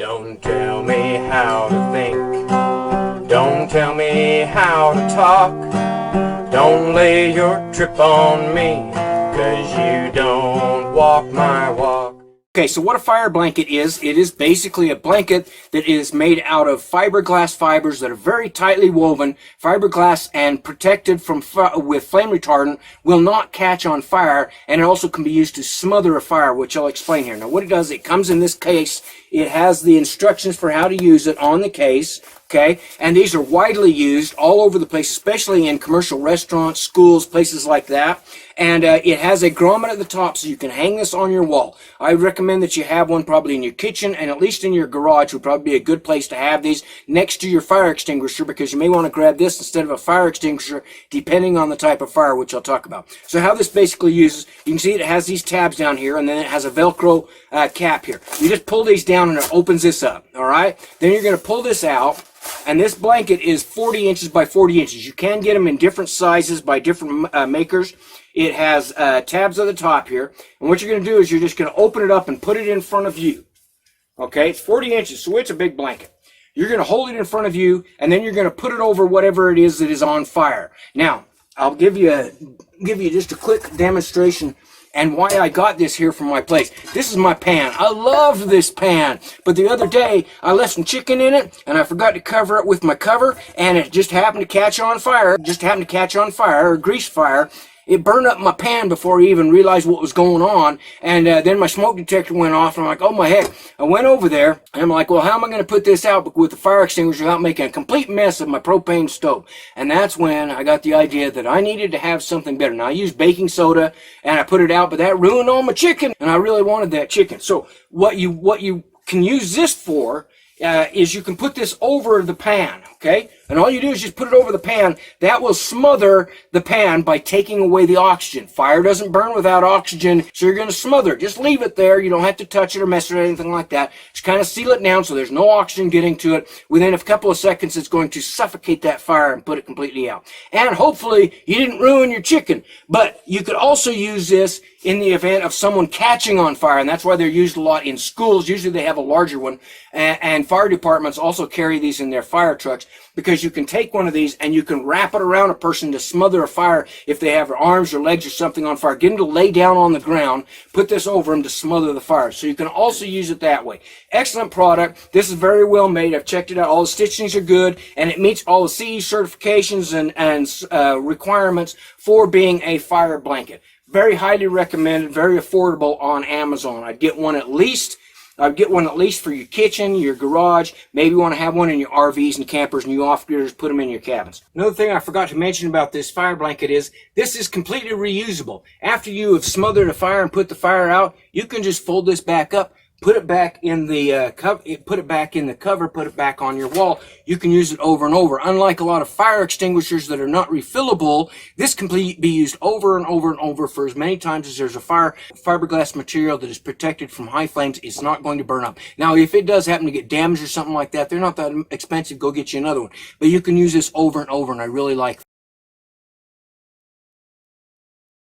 Don't tell me how to think. Don't tell me how to talk. Don't lay your trip on me, 'cause you don't walk my walk. Okay, so what a fire blanket is, it is basically a blanket that is made out of fiberglass fibers that are very tightly woven. Fiberglass and protected from with flame retardant, will not catch on fire, and it also can be used to smother a fire, which I'll explain here. Now what it does, it comes in this case. It has the instructions for how to use it on the case. Okay, and these are widely used all over the place, especially in commercial restaurants, schools, places like that. And it has a grommet at the top, so you can hang this on your wall. I recommend that you have one probably in your kitchen, and at least in your garage would probably be a good place to have these next to your fire extinguisher, because you may want to grab this instead of a fire extinguisher, depending on the type of fire, which I'll talk about. So how this basically uses, you can see it has these tabs down here, and then it has a Velcro cap here. You just pull these down and it opens this up, all right? Then you're going to pull this out. And this blanket is 40 inches by 40 inches. You can get them in different sizes by different makers. It has tabs at the top here. And what you're going to do is you're just going to open it up and put it in front of you. Okay, it's 40 inches, so it's a big blanket. You're going to hold it in front of you, and then you're going to put it over whatever it is that is on fire. Now, I'll give you just a quick demonstration and why I got this here from my place. This is my pan. I love this pan. But the other day, I left some chicken in it, and I forgot to cover it with my cover, and it just happened to catch on fire. Or grease fire. It burned up my pan before I even realized what was going on. And then my smoke detector went off, and I'm like, oh my heck. I went over there, and I'm like, well, how am I going to put this out with the fire extinguisher without making a complete mess of my propane stove? And that's when I got the idea that I needed to have something better. Now, I used baking soda, and I put it out, but that ruined all my chicken, and I really wanted that chicken. So what you can use this for is you can put this over the pan, okay? And all you do is just put it over the pan. That will smother the pan by taking away the oxygen. Fire doesn't burn without oxygen, so you're going to smother it. Just leave it there. You don't have to touch it or mess it or anything like that. Just kind of seal it down so there's no oxygen getting to it. Within a couple of seconds, it's going to suffocate that fire and put it completely out. And hopefully, you didn't ruin your chicken. But you could also use this in the event of someone catching on fire, and that's why they're used a lot in schools. Usually they have a larger one, and fire departments also carry these in their fire trucks, because you can take one of these and you can wrap it around a person to smother a fire if they have their arms or legs or something on fire. Get them to lay down on the ground, put this over them to smother the fire. So you can also use it that way. Excellent product. This is very well made. I've checked it out. All the stitchings are good, and it meets all the CE certifications and requirements for being a fire blanket. Very highly recommended, very affordable on Amazon. I'd get one at least for your kitchen, your garage. Maybe you want to have one in your RVs and campers, and you off-gridders put them in your cabins. Another thing I forgot to mention about this fire blanket is this is completely reusable. After you have smothered a fire and put the fire out, you can just fold this back up, put it back in the cover, put it back on your wall. You can use it over and over. Unlike a lot of fire extinguishers that are not refillable, this can be used over and over and over for as many times as there's a fire. Fiberglass material that is protected from high flames, it's not going to burn up. Now, if it does happen to get damaged or something like that, they're not that expensive. Go get you another one. But you can use this over and over, and I really like